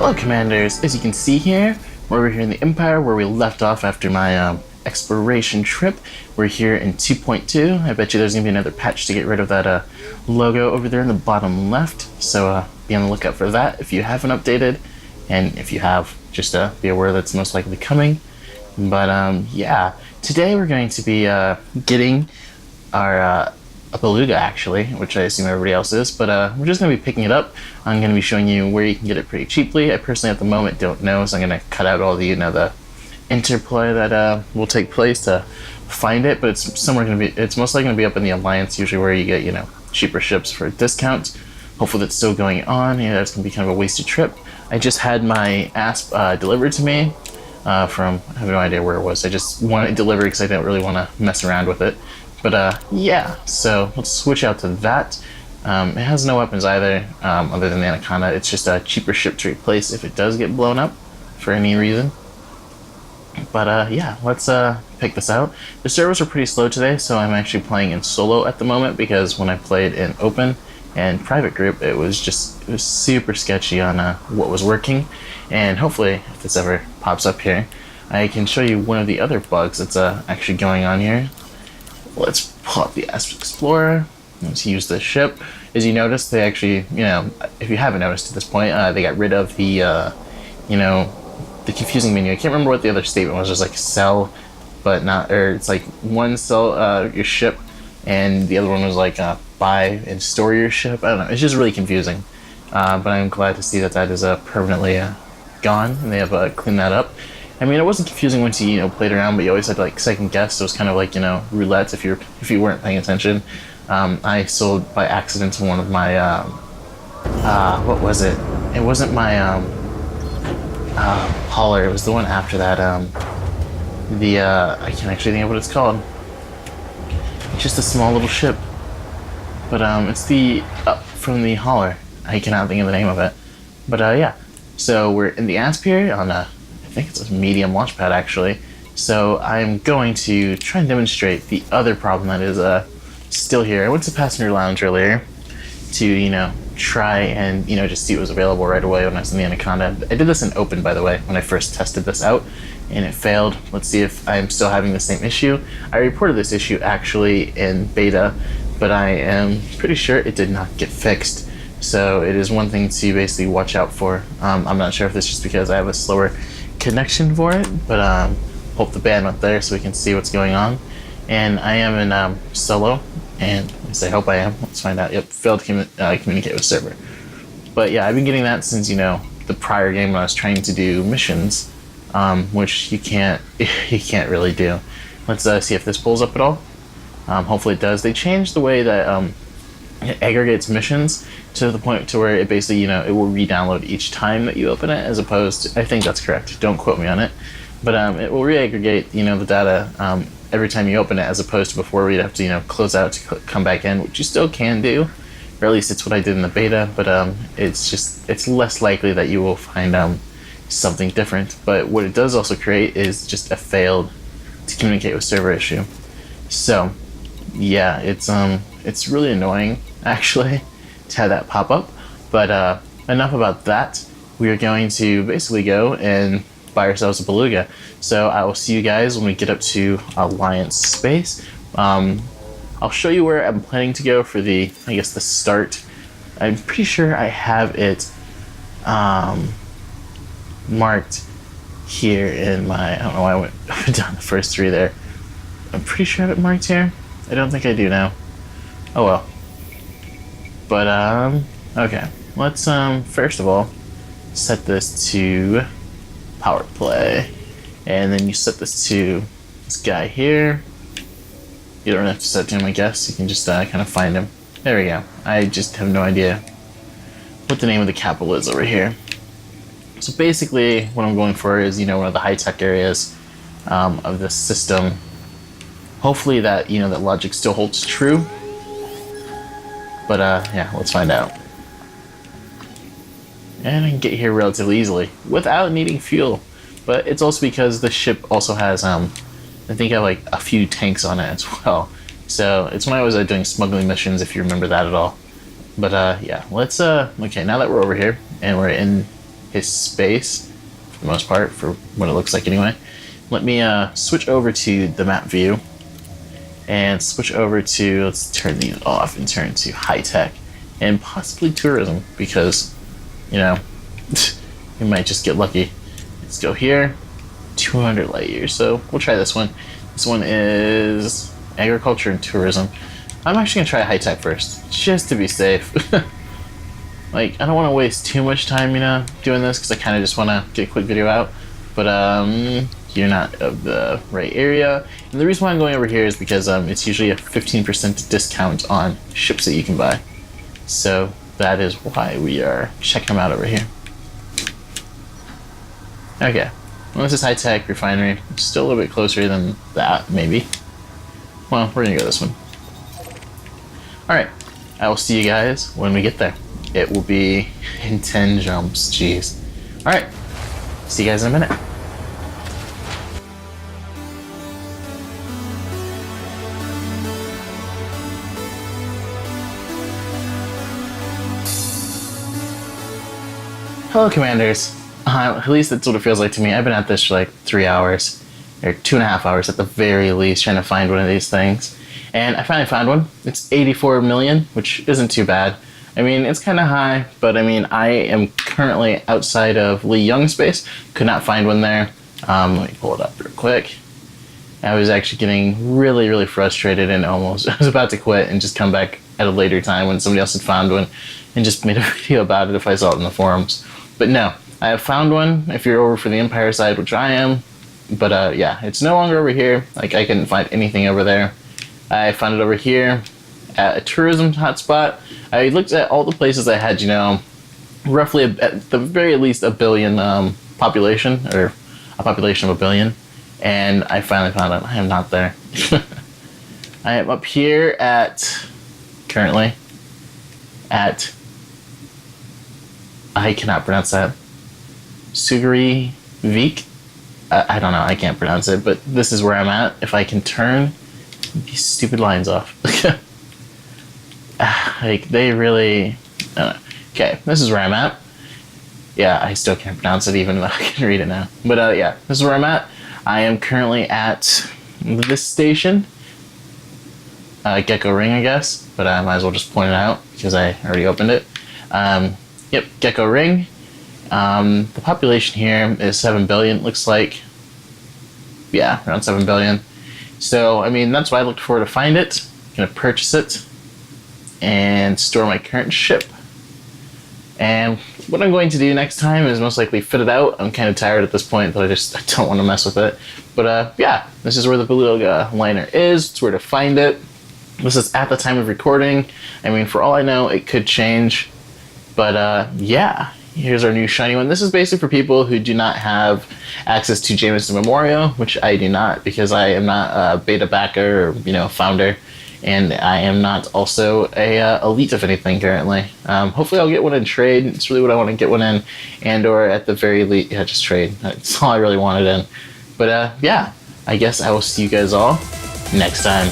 Hello Commanders, as you can see here, we're over here in the Empire where we left off after my exploration trip. We're here in 2.2. I bet you there's going to be another patch to get rid of that logo over there in the bottom left, so be on the lookout for that if you haven't updated, and if you have, just be aware that's most likely coming. But yeah, today we're going to be getting our a Beluga actually, which I assume everybody else is, but we're just going to be picking it up. I'm going to be showing you where you can get it pretty cheaply. I personally at the moment don't know, so I'm going to cut out all the, the interplay that will take place to find it, but it's somewhere going to be, it's most likely going to be up in the Alliance, usually where you get, cheaper ships for a discount. Hopefully that's still going on. Yeah, that's going to be kind of a wasted trip. I just had my ASP delivered to me from, I have no idea where it was. I just wanted it delivered because I don't really want to mess around with it. But yeah, so let's switch out to that. It has no weapons either, other than the Anaconda. It's just a cheaper ship to replace if it does get blown up for any reason. But yeah, let's pick this out. The servers are pretty slow today, so I'm actually playing in solo at the moment, because when I played in open and private group, it was super sketchy on what was working. And hopefully, if this ever pops up here, I can show you one of the other bugs that's actually going on here. Let's pull up the ASP Explorer. Let's use this ship. As you notice, they actually, if you haven't noticed at this point, they got rid of the, the confusing menu. I can't remember what the other statement was. Just like sell, but not, or it's like one sell your ship, and the other one was like buy and store your ship. I don't know. It's just really confusing. But I'm glad to see that that is permanently gone, and they have cleaned that up. I mean, it wasn't confusing once you played around, but you always had to like second guess. So it was kind of like roulette if you weren't paying attention. I sold by accident to one of my what was it? It wasn't my hauler. It was the one after that. I can't actually think of what it's called. It's just a small little ship, but it's the up from the hauler. I cannot think of the name of it. But yeah, so we're in the ASP here on I think it's a medium launch pad actually. So I'm going to try and demonstrate the other problem that is still here. I went to passenger lounge earlier to try and just see what was available right away when I was in the Anaconda. I did this in open, by the way, when I first tested this out, and it failed. Let's see if I'm still having the same issue. I reported this issue actually in beta, but I am pretty sure it did not get fixed. So it is one thing to basically watch out for. I'm not sure if it's just because I have a slower connection for it, but hope the bandwidth there so we can see what's going on. And I am in solo, and at least I hope I am. Let's find out. Yep, failed to communicate with server. But yeah, I've been getting that since the prior game when I was trying to do missions, which you can't really do. Let's see if this pulls up at all. Hopefully it does. They changed the way that it aggregates missions to the point to where it basically it will re-download each time that you open it, as opposed to, I think that's correct, don't quote me on it, but it will re-aggregate the data every time you open it, as opposed to before we'd have to close out to come back in, which you still can do, or at least it's what I did in the beta, but it's less likely that you will find something different. But what it does also create is just a failed to communicate with server issue. So yeah, it's really annoying actually to have that pop up. But enough about that. We are going to basically go and buy ourselves a Beluga. So I will see you guys when we get up to Alliance space. I'll show you where I'm planning to go for the start. I'm pretty sure I have it marked here in my, I don't know why I went down the first three there. I'm pretty sure I have it marked here. I don't think I do now. Oh well. But okay, let's first of all set this to power play, and then you set this to this guy here. You don't have to set it to him, I guess. You can just kind of find him. There we go. I just have no idea what the name of the capital is over here. So basically what I'm going for is one of the high-tech areas of this system. Hopefully that that logic still holds true. But yeah, let's find out. And I can get here relatively easily without needing fuel. But it's also because the ship also has I think I have like a few tanks on it as well. So it's when I was doing smuggling missions, if you remember that at all. But yeah, let's okay, now that we're over here and we're in his space, for the most part, for what it looks like anyway. Let me switch over to the map view and switch over to, let's turn these off and turn to high tech and possibly tourism, because, you know, we might just get lucky. Let's go here, 200 light years. So we'll try this one. This one is agriculture and tourism. I'm actually gonna try high tech first, just to be safe. Like, I don't want to waste too much time, you know, doing this, because I kind of just want to get a quick video out. But you're not of the right area. And the reason why I'm going over here is because it's usually a 15% discount on ships that you can buy. So that is why we are checking them out over here. Okay, well, this is high tech refinery. Still a little bit closer than that, maybe. Well, we're gonna go this one. All right, I will see you guys when we get there. It will be in 10 jumps, jeez. All right, see you guys in a minute. Hello, Commanders. At least that's what it feels like to me. I've been at this for like 3 hours, or 2.5 hours at the very least, trying to find one of these things. And I finally found one. It's 84 million, which isn't too bad. I mean, it's kind of high, but I mean, I am currently outside of Lee Young space. Could not find one there. Let me pull it up real quick. I was actually getting really, really frustrated and almost, I was about to quit and just come back at a later time when somebody else had found one and just made a video about it if I saw it in the forums. But no, I have found one if you're over for the Empire side, which I am. But yeah, it's no longer over here. Like, I couldn't find anything over there. I found it over here at a tourism hotspot. I looked at all the places that had, you know, roughly at the very least a billion population, or a population of a billion. And I finally found out I am not there. I am up here at, currently, at, I cannot pronounce that, Sugary Vik? I don't know, I can't pronounce it, but this is where I'm at. If I can turn these stupid lines off. Like, they really, I don't know. Okay, this is where I'm at. Yeah, I still can't pronounce it even though I can read it now. But yeah, this is where I'm at. I am currently at this station. Gecko Ring, I guess, but I might as well just point it out because I already opened it. Yep, Gecko Ring. The population here is 7 billion, looks like. Yeah, around 7 billion. So, I mean, that's why I looked forward to find it. I'm gonna purchase it and store my current ship. And what I'm going to do next time is most likely fit it out. I'm kind of tired at this point, but I don't want to mess with it. But yeah, this is where the Beluga liner is. It's where to find it. This is at the time of recording. I mean, for all I know, it could change. But yeah, here's our new shiny one. This is basically for people who do not have access to Jameson Memorial, which I do not, because I am not a beta backer or, you know, founder. And I am not also a elite of anything currently. Hopefully I'll get one in trade. It's really what I want to get one in. And or at the very least, yeah, just trade. That's all I really wanted in. But yeah, I guess I will see you guys all next time.